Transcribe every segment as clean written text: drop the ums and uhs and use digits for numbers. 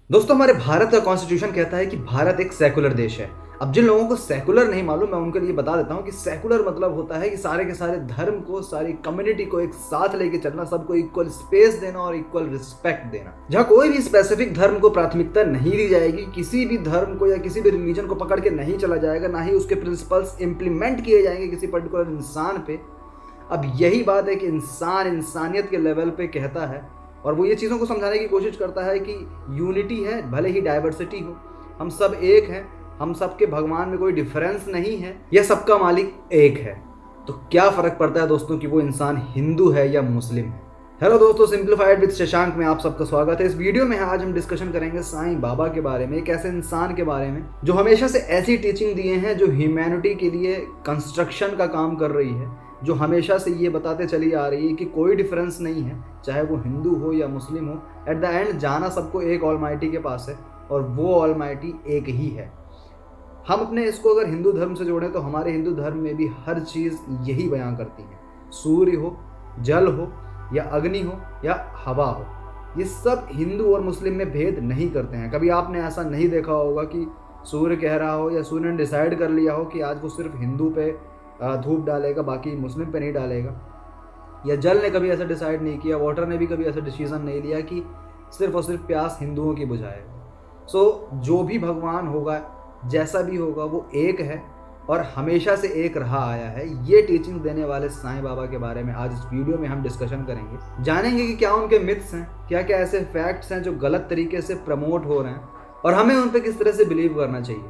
दोस्तों, हमारे भारत का कॉन्स्टिट्यूशन कहता है कि भारत एक सेकुलर देश है। अब जिन लोगों को सेकुलर नहीं मालूम, मैं उनके लिए बता देता हूँ कि सेकुलर मतलब होता है कि सारे के सारे धर्म को, सारी कम्युनिटी को एक साथ लेके चलना, सबको इक्वल स्पेस देना और इक्वल रिस्पेक्ट देना, जहाँ कोई भी स्पेसिफिक धर्म को प्राथमिकता नहीं दी जाएगी, किसी भी धर्म को या किसी भी रिलीजन को पकड़ के नहीं चला जाएगा, ना ही उसके प्रिंसिपल्स इंप्लीमेंट किए जाएंगे किसी पर्टिकुलर इंसान पे। अब यही बात है कि इंसान इंसानियत के लेवल पे कहता है और वो ये चीज़ों को समझाने की कोशिश करता है कि यूनिटी है, भले ही डाइवर्सिटी हो, हम सब एक हैं, हम सबके भगवान में कोई डिफरेंस नहीं है, यह सबका मालिक एक है। तो क्या फ़र्क पड़ता है दोस्तों कि वो इंसान हिंदू है या मुस्लिम है। हेलो दोस्तों, सिंप्लीफाइड विद शशांक में आप सबका स्वागत है। इस वीडियो में आज हम डिस्कशन करेंगे साईं बाबा के बारे में, एक ऐसे इंसान के बारे में जो हमेशा से ऐसी टीचिंग दिए हैं जो ह्यूमैनिटी के लिए कंस्ट्रक्शन का काम कर रही है, जो हमेशा से ये बताते चली आ रही है कि कोई डिफरेंस नहीं है, चाहे वो हिंदू हो या मुस्लिम हो, एट द एंड जाना सबको एक ऑलमाइटी के पास है और वो ऑलमाइटी एक ही है। हम अपने इसको अगर हिंदू धर्म से जोड़ें तो हमारे हिंदू धर्म में भी हर चीज़ यही बयां करती है। सूर्य हो, जल हो या अग्नि हो या हवा हो, ये सब हिंदू और मुस्लिम में भेद नहीं करते हैं। कभी आपने ऐसा नहीं देखा होगा कि सूर्य कह रहा हो या सूर्य ने डिसाइड कर लिया हो कि आज वो सिर्फ हिंदू पे धूप डालेगा, बाकी मुस्लिम पे नहीं डालेगा। या जल ने कभी ऐसा डिसाइड नहीं किया, वाटर ने भी कभी ऐसा डिसीजन नहीं लिया कि सिर्फ और सिर्फ प्यास हिंदुओं की बुझाएगा। सो जो भी भगवान होगा, जैसा भी होगा, वो एक है और हमेशा से एक रहा आया है। ये टीचिंग देने वाले साईं बाबा के बारे में आज इस वीडियो में हम डिस्कशन करेंगे, जानेंगे कि क्या उनके मिथ्स हैं, क्या क्या ऐसे फैक्ट्स हैं जो गलत तरीके से प्रमोट हो रहे हैं और हमें उन पर किस तरह से बिलीव करना चाहिए।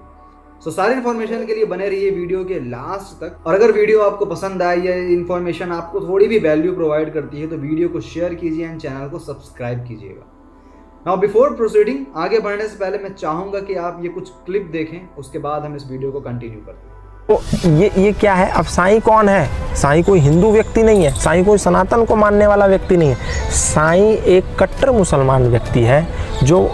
सो सारी इन्फॉर्मेशन के लिए बने रहिए वीडियो के लास्ट तक। और अगर वीडियो आपको पसंद आई या इन्फॉर्मेशन आपको थोड़ी भी वैल्यू प्रोवाइड करती है तो वीडियो को शेयर कीजिए एंड चैनल को सब्सक्राइब कीजिएगा। नाउ बिफोर प्रोसीडिंग, आगे बढ़ने से पहले मैं चाहूँगा कि आप ये कुछ क्लिप देखें, उसके बाद हम इस वीडियो को कंटिन्यू करते हैं। तो ये क्या है? अब साईं कौन है? साईं कोई हिंदू व्यक्ति नहीं है, साईं कोई सनातन को मानने वाला व्यक्ति नहीं है। साईं एक कट्टर मुसलमान व्यक्ति है जो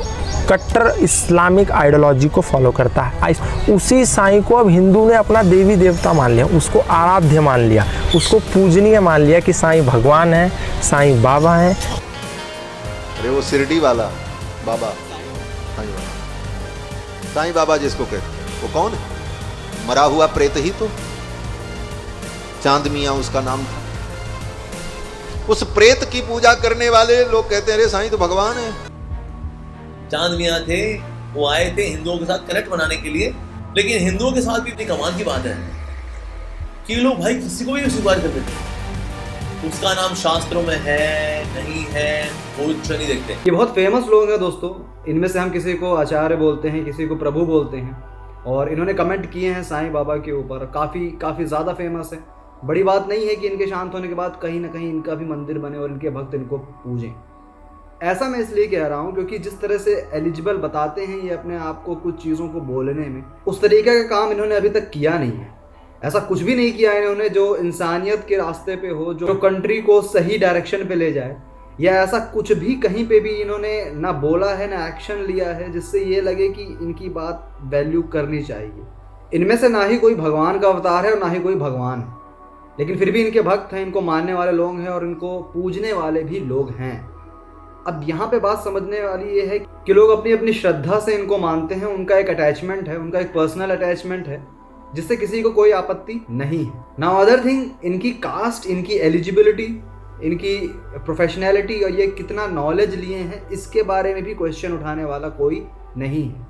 कट्टर इस्लामिक आइडियोलॉजी को फॉलो करता है। उसी साईं को अब हिंदू ने अपना देवी देवता मान लिया, उसको आराध्य मान लिया, उसको पूजनीय मान लिया कि साईं भगवान है, साईं बाबा है। अरे वो शिरडी वाला बाबा, साईं बाबा जिसको कहते हैं, वो कौन है? मरा हुआ प्रेत ही तो, चांद मियां उसका नाम था। उस प्रेत की पूजा करने वाले लोग कहते हैं अरे साईं तो भगवान है। चांद मियां थे, वो आए थे हिंदुओं के साथ कनेक्ट बनाने के लिए, लेकिन हिंदुओं के साथ भी इतनी कमाल की बात है कि लोग भाई किसी को भी स्वीकार कर देते। उसका नाम शास्त्रों में है नहीं है वो कुछ नहीं देखते। ये बहुत फेमस लोग हैं दोस्तों, इनमें से हम किसी को आचार्य बोलते हैं, किसी को प्रभु बोलते हैं, और इन्होंने कमेंट किए हैं साईं बाबा के ऊपर, काफ़ी ज़्यादा फेमस है। बड़ी बात नहीं है कि इनके शांत होने के बाद कहीं ना कहीं इनका भी मंदिर बने और इनके भक्त इनको पूजें। ऐसा मैं इसलिए कह रहा हूँ क्योंकि जिस तरह से एलिजिबल बताते हैं ये अपने आप को कुछ चीज़ों को बोलने में, उस तरीके का काम इन्होंने अभी तक किया नहीं है। ऐसा कुछ भी नहीं किया इन्होंने जो इंसानियत के रास्ते पे हो, जो कंट्री को सही डायरेक्शन पे ले जाए, या ऐसा कुछ भी कहीं पे भी इन्होंने ना बोला है ना एक्शन लिया है जिससे ये लगे कि इनकी बात वैल्यू करनी चाहिए। इनमें से ना ही कोई भगवान का अवतार है और ना ही कोई भगवान है, लेकिन फिर भी इनके भक्त हैं, इनको मानने वाले लोग हैं और इनको पूजने वाले भी लोग हैं। अब यहाँ पे बात समझने वाली ये है कि लोग अपनी अपनी श्रद्धा से इनको मानते हैं, उनका एक अटैचमेंट है, उनका एक पर्सनल अटैचमेंट है जिससे किसी को कोई आपत्ति नहीं है। नाउ अदर थिंग, इनकी कास्ट, इनकी एलिजिबिलिटी, इनकी प्रोफेशनैलिटी और ये कितना नॉलेज लिए हैं, इसके बारे में भी क्वेश्चन उठाने वाला कोई नहीं है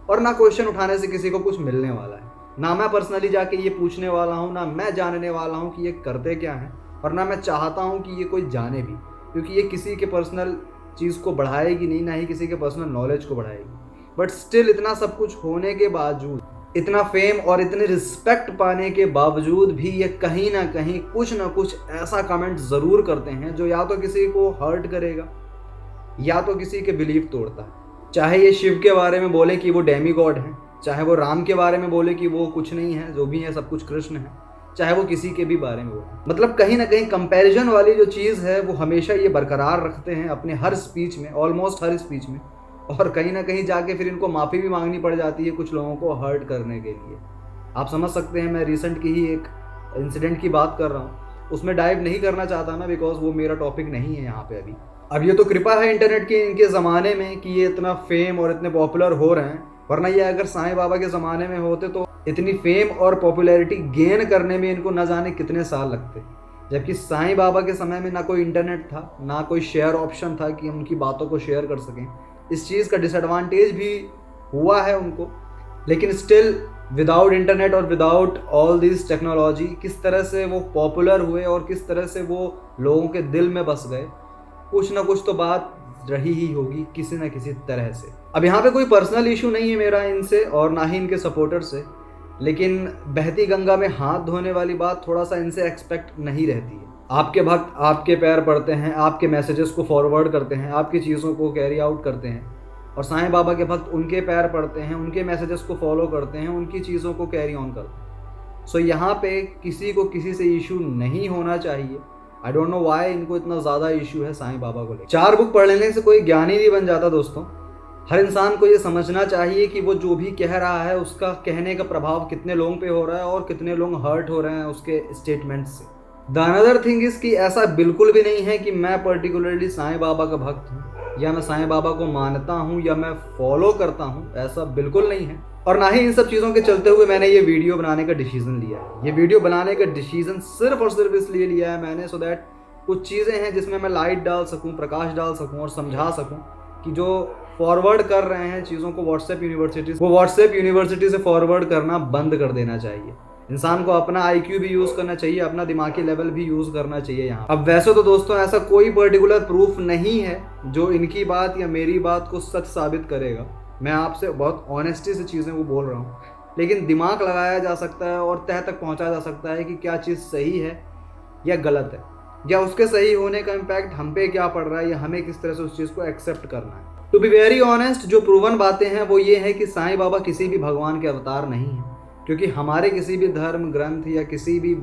और ना क्वेश्चन उठाने से किसी को कुछ मिलने वाला है। ना मैं पर्सनली जाके ये पूछने वाला हूँ, ना मैं जानने वाला हूँ कि ये करते क्या हैं, और ना मैं चाहता हूँ कि ये कोई जाने भी, क्योंकि ये किसी के पर्सनल चीज़ को बढ़ाएगी नहीं, ना ही किसी के पर्सनल नॉलेज को बढ़ाएगी। बट स्टिल इतना सब कुछ होने के बावजूद, इतना फेम और इतने रिस्पेक्ट पाने के बावजूद भी ये कहीं ना कहीं कुछ ना कुछ ऐसा कमेंट ज़रूर करते हैं जो या तो किसी को हर्ट करेगा या तो किसी के बिलीफ तोड़ता है। चाहे ये शिव के बारे में बोले कि वो डेमी गॉड हैं, चाहे वो राम के बारे में बोले कि वो कुछ नहीं है, जो भी है सब कुछ कृष्ण है, चाहे वो किसी के भी बारे में बोले। मतलब कहीं ना कहीं कंपैरिजन वाली जो चीज़ है वो हमेशा ये बरकरार रखते हैं अपने हर स्पीच में, ऑलमोस्ट हर स्पीच में, और कहीं ना कहीं जाके फिर इनको माफ़ी भी मांगनी पड़ जाती है कुछ लोगों को हर्ट करने के लिए। आप समझ सकते हैं, मैं रिसेंट की ही एक इंसिडेंट की बात कर रहा हूँ, उसमें डाइव नहीं करना चाहता मैं, बिकॉज वो मेरा टॉपिक नहीं है यहाँ पे अभी। अब ये तो कृपा है इंटरनेट की इनके ज़माने में कि ये इतना फेम और इतने पॉपुलर हो रहे हैं, वरना ये अगर साईं बाबा के ज़माने में होते तो इतनी फेम और पॉपुलैरिटी गेन करने में इनको न जाने कितने साल लगते। जबकि साईं बाबा के समय में ना कोई इंटरनेट था, ना कोई शेयर ऑप्शन था कि उनकी बातों को शेयर कर सकें। इस चीज़ का डिसएडवांटेज भी हुआ है उनको, लेकिन स्टिल विदाउट इंटरनेट और विदाउट ऑल दिस टेक्नोलॉजी किस तरह से वो पॉपुलर हुए और किस तरह से वो लोगों के दिल में बस गए, कुछ ना कुछ तो बात रही ही होगी किसी न किसी तरह से। अब यहाँ पे कोई पर्सनल इशू नहीं है मेरा इनसे और ना ही इनके सपोर्टर से, लेकिन बहती गंगा में हाथ धोने वाली बात थोड़ा सा इनसे एक्सपेक्ट नहीं रहती है। आपके भक्त आपके पैर पड़ते हैं, आपके मैसेजेस को फॉरवर्ड करते हैं, आपकी चीज़ों को कैरी आउट करते हैं, और साईं बाबा के भक्त उनके पैर पड़ते हैं, उनके मैसेजेस को फॉलो करते हैं, उनकी चीज़ों को कैरी ऑन करते हैं। सो यहाँ पे किसी को किसी से इशू नहीं होना चाहिए। आई डोंट नो वाई इनको इतना ज़्यादा इशू है साईं बाबा को लेकर। 4 बुक पढ़ लेने से कोई ज्ञानी नहीं बन जाता दोस्तों। हर इंसान को ये समझना चाहिए कि वो जो भी कह रहा है उसका कहने का प्रभाव कितने लोगों पे हो रहा है और कितने लोग हर्ट हो रहे हैं उसके स्टेटमेंट से। द अनदर थिंग इज़ कि ऐसा बिल्कुल भी नहीं है कि मैं पर्टिकुलरली साईं बाबा का भक्त हूँ या मैं साईं बाबा को मानता हूँ या मैं फॉलो करता हूँ, ऐसा बिल्कुल नहीं है। और ना ही इन सब चीज़ों के चलते हुए मैंने ये वीडियो बनाने का डिसीज़न लिया है। ये वीडियो बनाने का डिसीज़न सिर्फ और सिर्फ इसलिए लिया है मैंने, सो दैट कुछ चीज़ें हैं जिसमें मैं लाइट डाल सकूं, प्रकाश डाल सकूं और समझा सकूं कि जो फॉरवर्ड कर रहे हैं चीज़ों को व्हाट्सएप यूनिवर्सिटी से फॉरवर्ड करना बंद कर देना चाहिए। इंसान को अपना IQ भी यूज़ करना चाहिए, अपना दिमागी लेवल भी यूज़ करना चाहिए यहाँ। अब वैसे तो दोस्तों ऐसा कोई पर्टिकुलर प्रूफ नहीं है जो इनकी बात या मेरी बात को सच साबित करेगा। मैं आपसे बहुत ऑनेस्टी से चीज़ें वो बोल रहा हूँ, लेकिन दिमाग लगाया जा सकता है और तह तक पहुँचा जा सकता है कि क्या चीज़ सही है या गलत है, या उसके सही होने का इम्पैक्ट हम पे क्या पड़ रहा है या हमें किस तरह से उस चीज़ को एक्सेप्ट करना है। टू बी वेरी ऑनेस्ट, जो प्रूवन बातें हैं वो ये है कि साईं बाबा किसी भी भगवान के अवतार नहीं हैं, क्योंकि हमारे किसी भी धर्म ग्रंथ या किसी भी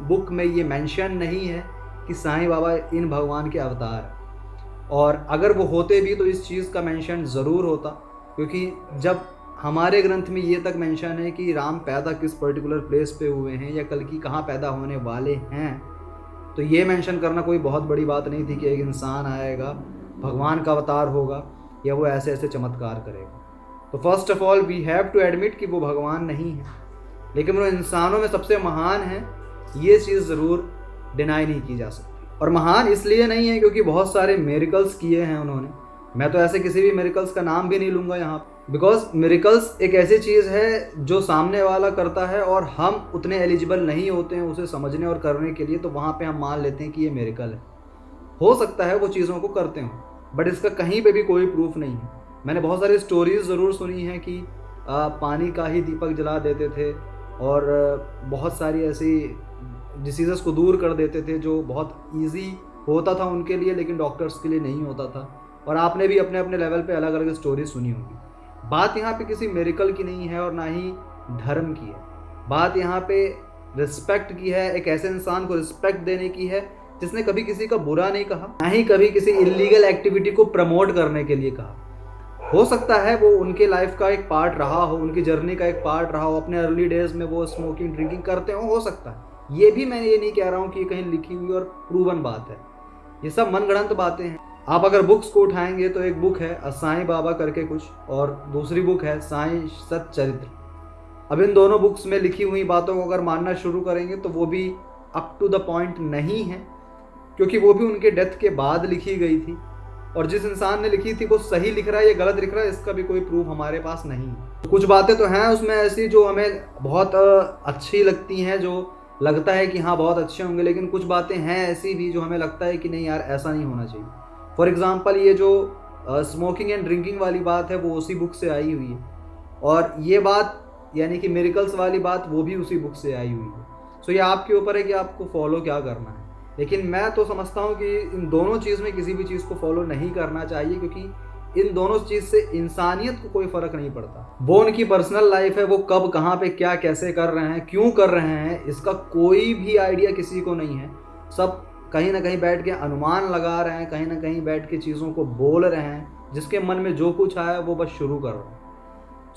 बुक में ये मेंशन नहीं है कि साईं बाबा इन भगवान के अवतार हैं। और अगर वो होते भी तो इस चीज़ का मेंशन ज़रूर होता, क्योंकि जब हमारे ग्रंथ में ये तक मेंशन है कि राम पैदा किस पर्टिकुलर प्लेस पे हुए हैं या कल की कहाँ पैदा होने वाले हैं, तो ये मेंशन करना कोई बहुत बड़ी बात नहीं थी कि एक इंसान आएगा, भगवान का अवतार होगा या वो ऐसे ऐसे चमत्कार करेगा। तो first of all we have to admit कि वो भगवान नहीं है, लेकिन वो इंसानों में सबसे महान है, ये चीज़ ज़रूर डिनाई नहीं की जा सकती। और महान इसलिए नहीं है क्योंकि बहुत सारे मिरेकल्स किए हैं उन्होंने। मैं तो ऐसे किसी भी मिरेकल्स का नाम भी नहीं लूँगा यहाँ, बिकॉज मिरेकल्स एक ऐसी चीज़ है जो सामने वाला करता है और हम उतने एलिजिबल नहीं होते हैं उसे समझने और करने के लिए, तो वहाँ पे हम मान लेते हैं कि ये मिरेकल है। हो सकता है वो चीज़ों को करते हों, बट इसका कहीं पे भी कोई प्रूफ नहीं है। मैंने बहुत सारी स्टोरीज़ ज़रूर सुनी हैं कि पानी का ही दीपक जला देते थे और बहुत सारी ऐसी डिसीज़ेस को दूर कर देते थे जो बहुत ईजी होता था उनके लिए, लेकिन डॉक्टर्स के लिए नहीं होता था। और आपने भी अपने अपने लेवल पे अलग अलग स्टोरी सुनी होगी। बात यहाँ पे किसी मिरेकल की नहीं है और ना ही धर्म की है। बात यहाँ पे रिस्पेक्ट की है, एक ऐसे इंसान को रिस्पेक्ट देने की है जिसने कभी किसी का बुरा नहीं कहा, ना ही कभी किसी इलीगल एक्टिविटी को प्रमोट करने के लिए कहा। हो सकता है वो उनके लाइफ का एक पार्ट रहा हो, उनकी जर्नी का एक पार्ट रहा हो, अपने अर्ली डेज में वो स्मोकिंग ड्रिंकिंग करते हो सकता है। ये भी मैं ये नहीं कह रहा हूँ कि ये कहीं लिखी हुई और प्रूवन बात है, ये सब मनगढ़ंत बातें हैं। आप अगर बुक्स को उठाएंगे तो एक बुक है साईं बाबा करके कुछ, और दूसरी बुक है साईं सच्चरित्र। अब इन दोनों बुक्स में लिखी हुई बातों को अगर मानना शुरू करेंगे तो वो भी अप टू द पॉइंट नहीं है, क्योंकि वो भी उनके डेथ के बाद लिखी गई थी, और जिस इंसान ने लिखी थी वो सही लिख रहा है या गलत लिख रहा है इसका भी कोई प्रूफ हमारे पास नहीं है। कुछ बातें तो हैं उसमें ऐसी जो हमें बहुत अच्छी लगती हैं, जो लगता है कि हाँ बहुत अच्छे होंगे, लेकिन कुछ बातें हैं ऐसी भी जो हमें लगता है कि नहीं यार ऐसा नहीं होना चाहिए। फॉर एग्ज़ाम्पल ये जो स्मोकिंग एंड ड्रिंकिंग वाली बात है वो उसी बुक से आई हुई है, और ये बात यानी कि मिरेकल्स वाली बात वो भी उसी बुक से आई हुई है। सो ये आपके ऊपर है कि आपको फॉलो क्या करना है, लेकिन मैं तो समझता हूँ कि इन दोनों चीज़ में किसी भी चीज़ को फॉलो नहीं करना चाहिए, क्योंकि इन दोनों चीज़ से इंसानियत को कोई फ़र्क नहीं पड़ता। वो उनकी पर्सनल लाइफ है, वो कब कहाँ पे क्या कैसे कर रहे हैं, क्यों कर रहे हैं, इसका कोई भी आइडिया किसी को नहीं है। सब कहीं ना कहीं बैठ के अनुमान लगा रहे हैं, कहीं ना कहीं बैठ के चीज़ों को बोल रहे हैं, जिसके मन में जो कुछ आया वो बस शुरू कर रहे हैं।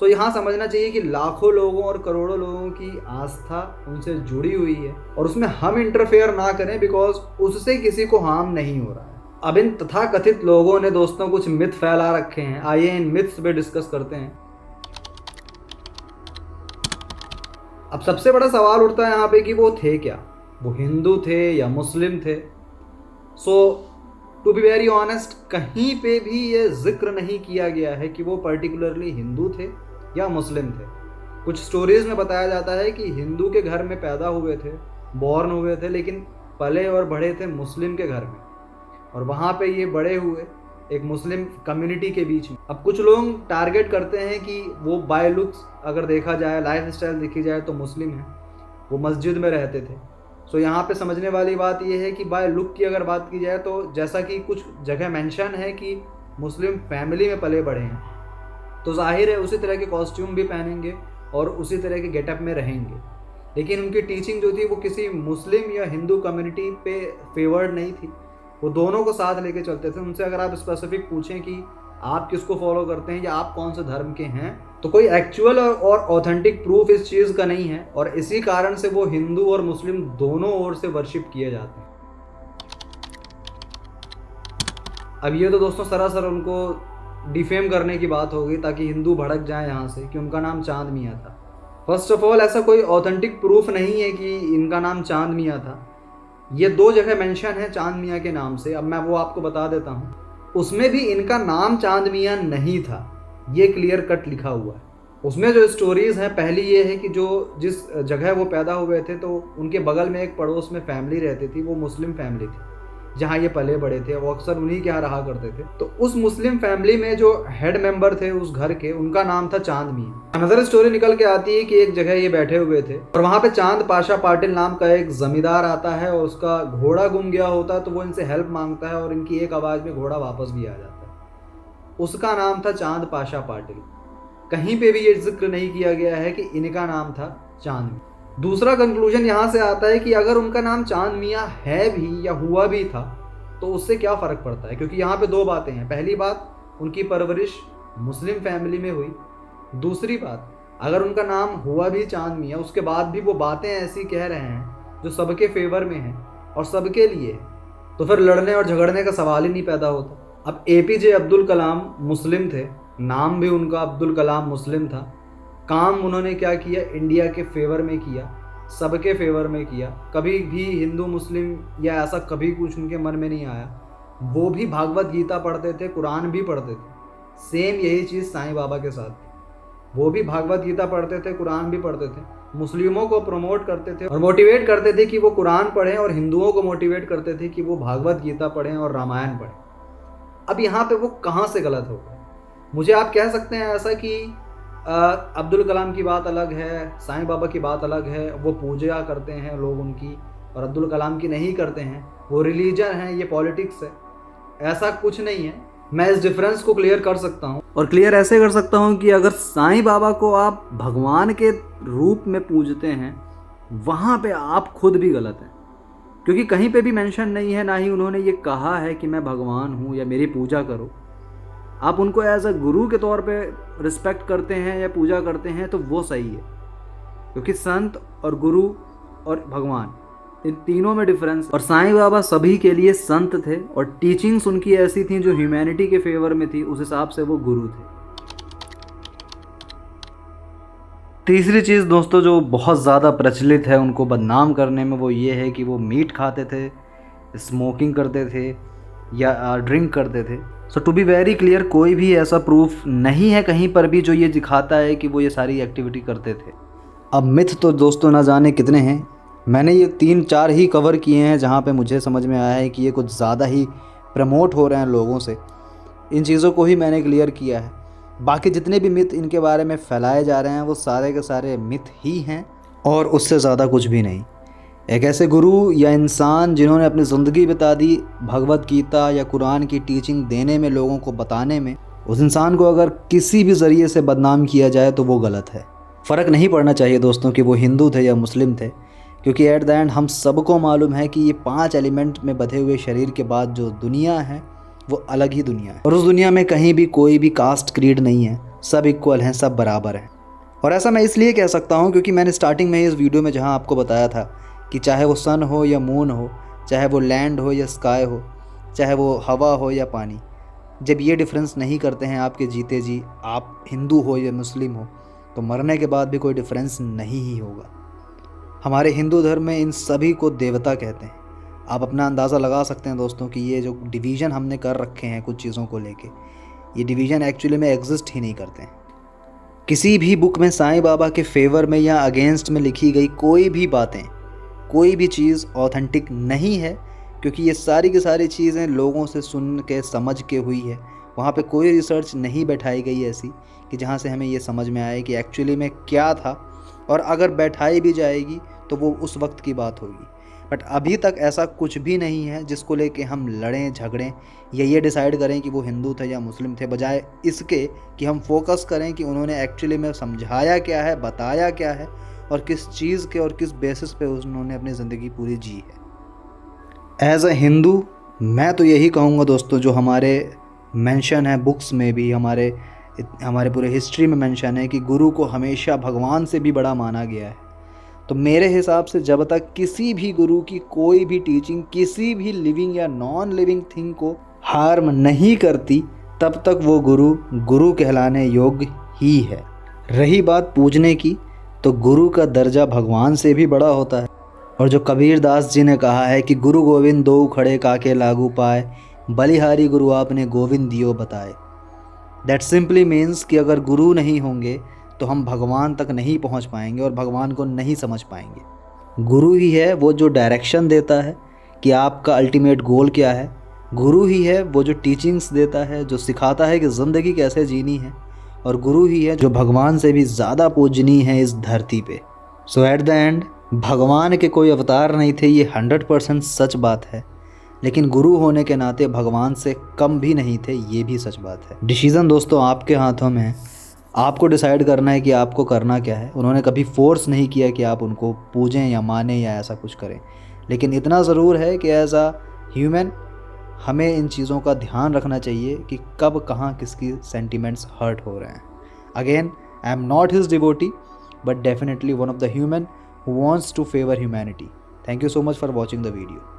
तो यहाँ समझना चाहिए कि लाखों लोगों और करोड़ों लोगों की आस्था उनसे जुड़ी हुई है, और उसमें हम इंटरफेयर ना करें, बिकॉज उससे किसी को हार्म नहीं हो रहा है। अब इन तथाकथित लोगों ने दोस्तों कुछ मिथ फैला रखे हैं, आइए इन मिथ्स पे डिस्कस करते हैं। अब सबसे बड़ा सवाल उठता है यहाँ पे कि वो थे क्या, वो हिंदू थे या मुस्लिम थे। सो टू बी वेरी ऑनेस्ट, कहीं पे भी ये जिक्र नहीं किया गया है कि वो पर्टिकुलरली हिंदू थे या मुस्लिम थे। कुछ स्टोरीज में बताया जाता है कि हिंदू के घर में पैदा हुए थे, बॉर्न हुए थे, लेकिन पले और बढ़े थे मुस्लिम के घर में, और वहाँ पे ये बड़े हुए एक मुस्लिम कम्युनिटी के बीच में। अब कुछ लोग टारगेट करते हैं कि वो बाय लुक्स अगर देखा जाए, लाइफ स्टाइल देखी जाए तो मुस्लिम है, वो मस्जिद में रहते थे। सो यहाँ पे समझने वाली बात ये है कि बाय लुक की अगर बात की जाए तो जैसा कि कुछ जगह मेंशन है कि मुस्लिम फैमिली में पले बढ़े हैं, तो जाहिर है उसी तरह के कॉस्ट्यूम भी पहनेंगे और उसी तरह के गेटअप में रहेंगे। लेकिन उनकी टीचिंग जो थी वो किसी मुस्लिम या हिंदू कम्युनिटी पे फेवर्ड नहीं थी, वो दोनों को साथ लेके चलते थे। उनसे अगर आप स्पेसिफिक पूछें कि आप किसको फॉलो करते हैं या आप कौन से धर्म के हैं, तो कोई एक्चुअल और ऑथेंटिक प्रूफ इस चीज़ का नहीं है, और इसी कारण से वो हिंदू और मुस्लिम दोनों ओर से वर्शिप किए जाते हैं। अब ये तो दोस्तों सरासर उनको डिफेम करने की बात होगी ताकि हिंदू भड़क जाए यहाँ से कि उनका नाम चांद मियाँ था। फर्स्ट ऑफ ऑल ऐसा कोई ऑथेंटिक प्रूफ नहीं है कि इनका नाम चांद मियाँ था। ये 2 जगह मेंशन है चांद मियाँ के नाम से, अब मैं वो आपको बता देता हूँ। उसमें भी इनका नाम चांद मियाँ नहीं था, ये क्लियर कट लिखा हुआ है। उसमें जो स्टोरीज़ हैं, पहली ये है कि जो जिस जगह वो पैदा हुए थे तो उनके बगल में एक पड़ोस में फैमिली रहती थी, वो मुस्लिम फैमिली थी जहाँ ये पले बड़े थे, वो अक्सर उन्हीं के यहाँ रहा करते थे। तो उस मुस्लिम फैमिली में जो हेड मेंबर थे उस घर के, उनका नाम था चांद मियाँ। अनदर स्टोरी निकल के आती है कि एक जगह ये बैठे हुए थे और वहाँ पे चांद पाशा पाटिल नाम का एक जमींदार आता है और उसका घोड़ा गुम गया होता है, तो वो इनसे हेल्प मांगता है और इनकी एक आवाज़ में घोड़ा वापस भी आ जाता है। उसका नाम था चांद पाशा पाटिल। कहीं पे भी ये जिक्र नहीं किया गया है कि इनका नाम था चांद मियाँ। दूसरा कंक्लूजन यहाँ से आता है कि अगर उनका नाम चांद मियाँ है भी या हुआ भी था तो उससे क्या फ़र्क पड़ता है, क्योंकि यहाँ पे 2 बातें हैं। पहली बात, उनकी परवरिश मुस्लिम फैमिली में हुई। दूसरी बात, अगर उनका नाम हुआ भी चांद मियाँ, उसके बाद भी वो बातें ऐसी कह रहे हैं जो सबके फेवर में हैं और सबके लिए है, तो फिर लड़ने और झगड़ने का सवाल ही नहीं पैदा होता। अब APJ अब्दुल कलाम मुस्लिम थे, नाम भी उनका अब्दुल कलाम मुस्लिम था। काम उन्होंने क्या किया, इंडिया के फेवर में किया, सबके फेवर में किया। कभी भी हिंदू मुस्लिम या ऐसा कभी कुछ उनके मन में नहीं आया। वो भी भागवत गीता पढ़ते थे, कुरान भी पढ़ते थे। सेम यही चीज़ साईं बाबा के साथ थी। वो भी भागवत गीता पढ़ते थे, कुरान भी पढ़ते थे, मुस्लिमों को प्रमोट करते थे और मोटिवेट करते थे कि वो कुरान पढ़ें, और हिंदुओं को मोटिवेट करते थे कि वो भागवत गीता पढ़ें और रामायण पढ़ें। अब यहाँ पे वो कहाँ से गलत हो गए? मुझे आप कह सकते हैं ऐसा कि अब्दुल कलाम की बात अलग है, साईं बाबा की बात अलग है, वो पूजा करते हैं लोग उनकी, और अब्दुल कलाम की नहीं करते हैं, वो रिलीजन है, ये पॉलिटिक्स है। ऐसा कुछ नहीं है। मैं इस डिफरेंस को क्लियर कर सकता हूँ, और क्लियर ऐसे कर सकता हूँ कि अगर साईं बाबा को आप भगवान के रूप में पूजते हैं, वहाँ पे आप खुद भी गलत हैं, क्योंकि कहीं पे भी मेंशन नहीं है, ना ही उन्होंने ये कहा है कि मैं भगवान हूँ या मेरी पूजा करो। आप उनको एज अ गुरु के तौर पे रिस्पेक्ट करते हैं या पूजा करते हैं तो वो सही है, क्योंकि संत और गुरु और भगवान, इन तीनों में डिफरेंस। और साईं बाबा सभी के लिए संत थे और टीचिंग्स उनकी ऐसी थी जो ह्यूमैनिटी के फेवर में थी, उस हिसाब से वो गुरु थे। तीसरी चीज़ दोस्तों जो बहुत ज़्यादा प्रचलित है उनको बदनाम करने में, वो ये है कि वो मीट खाते थे, स्मोकिंग करते थे या ड्रिंक करते थे। सो टू बी वेरी क्लियर, कोई भी ऐसा प्रूफ नहीं है कहीं पर भी जो ये दिखाता है कि वो ये सारी एक्टिविटी करते थे। अब मिथ तो दोस्तों ना जाने कितने हैं, मैंने ये 3-4 ही कवर किए हैं जहाँ पे मुझे समझ में आया है कि ये कुछ ज़्यादा ही प्रमोट हो रहे हैं लोगों से। इन चीज़ों को ही मैंने क्लियर किया है। बाकी जितने भी मिथ इनके बारे में फैलाए जा रहे हैं वो सारे के सारे मिथ ही हैं और उससे ज़्यादा कुछ भी नहीं। एक ऐसे गुरु या इंसान जिन्होंने अपनी ज़िंदगी बिता दी भगवत गीता या कुरान की टीचिंग देने में, लोगों को बताने में, उस इंसान को अगर किसी भी ज़रिए से बदनाम किया जाए तो वो गलत है। फ़र्क नहीं पड़ना चाहिए दोस्तों कि वो हिंदू थे या मुस्लिम थे, क्योंकि एट द एंड हम सबको मालूम है कि ये 5 एलिमेंट में बधे हुए शरीर के बाद जो दुनिया है वो अलग ही दुनिया है, और उस दुनिया में कहीं भी कोई भी कास्ट क्रीड नहीं है, सब इक्वल हैं, सब बराबर हैं। और ऐसा मैं इसलिए कह सकता हूँ क्योंकि मैंने स्टार्टिंग में इस वीडियो में जहाँ आपको बताया था कि चाहे वो सन हो या मून हो, चाहे वो लैंड हो या स्काई हो, चाहे वो हवा हो या पानी। जब ये डिफरेंस नहीं करते हैं आपके जीते जी, आप हिंदू हो या मुस्लिम हो, तो मरने के बाद भी कोई डिफरेंस नहीं ही होगा। हमारे हिंदू धर्म में इन सभी को देवता कहते हैं। आप अपना अंदाज़ा लगा सकते हैं दोस्तों कि ये जो डिवीज़न हमने कर रखे हैं कुछ चीज़ों को लेके, ये डिवीज़न एक्चुअली में एग्जिस्ट ही नहीं करते हैं। किसी भी बुक में साईं बाबा के फेवर में या अगेंस्ट में लिखी गई कोई भी बातें, कोई भी चीज़ ऑथेंटिक नहीं है, क्योंकि ये सारी की सारी चीज़ें लोगों से सुन के समझ के हुई है। वहाँ पे कोई रिसर्च नहीं बैठाई गई ऐसी कि जहाँ से हमें ये समझ में आए कि एक्चुअली में क्या था, और अगर बैठाई भी जाएगी तो वो उस वक्त की बात होगी। बट अभी तक ऐसा कुछ भी नहीं है जिसको लेके हम लड़ें झगड़ें या ये डिसाइड करें कि वो हिंदू थे या मुस्लिम थे, बजाय इसके कि हम फोकस करें कि उन्होंने एक्चुअली में समझाया क्या है, बताया क्या है, और किस चीज़ के और किस बेसिस पे उन्होंने अपनी ज़िंदगी पूरी जी है। एज अ हिंदू मैं तो यही कहूँगा दोस्तों, जो हमारे मेंशन है बुक्स में भी, हमारे पूरे हिस्ट्री में मेंशन है कि गुरु को हमेशा भगवान से भी बड़ा माना गया है। तो मेरे हिसाब से जब तक किसी भी गुरु की कोई भी टीचिंग किसी भी लिविंग या नॉन लिविंग थिंग को हार्म नहीं करती, तब तक वो गुरु कहलाने योग्य ही है। रही बात पूजने की, तो गुरु का दर्जा भगवान से भी बड़ा होता है। और जो कबीर दास जी ने कहा है कि गुरु गोविंद दो खड़े काके लागू पाए, बलिहारी गुरु आपने गोविंद दियो बताए। दैट सिंपली मीन्स कि अगर गुरु नहीं होंगे तो हम भगवान तक नहीं पहुंच पाएंगे और भगवान को नहीं समझ पाएंगे। गुरु ही है वो जो डायरेक्शन देता है कि आपका अल्टीमेट गोल क्या है। गुरु ही है वो जो टीचिंग्स देता है, जो सिखाता है कि ज़िंदगी कैसे जीनी है। और गुरु ही है जो भगवान से भी ज़्यादा पूजनीय है इस धरती पे। सो एट द एंड भगवान के कोई अवतार नहीं थे, ये 100% सच बात है। लेकिन गुरु होने के नाते भगवान से कम भी नहीं थे, ये भी सच बात है। डिसीज़न दोस्तों आपके हाथों में है। आपको डिसाइड करना है कि आपको करना क्या है। उन्होंने कभी फोर्स नहीं किया कि आप उनको पूजें या मानें या ऐसा कुछ करें। लेकिन इतना ज़रूर है कि एज अ ह्यूमन हमें इन चीज़ों का ध्यान रखना चाहिए कि कब कहाँ किसकी सेंटिमेंट्स हर्ट हो रहे हैं। Again, I am not his devotee, but definitely one of the human who wants to favour humanity. Thank you so much for watching the video.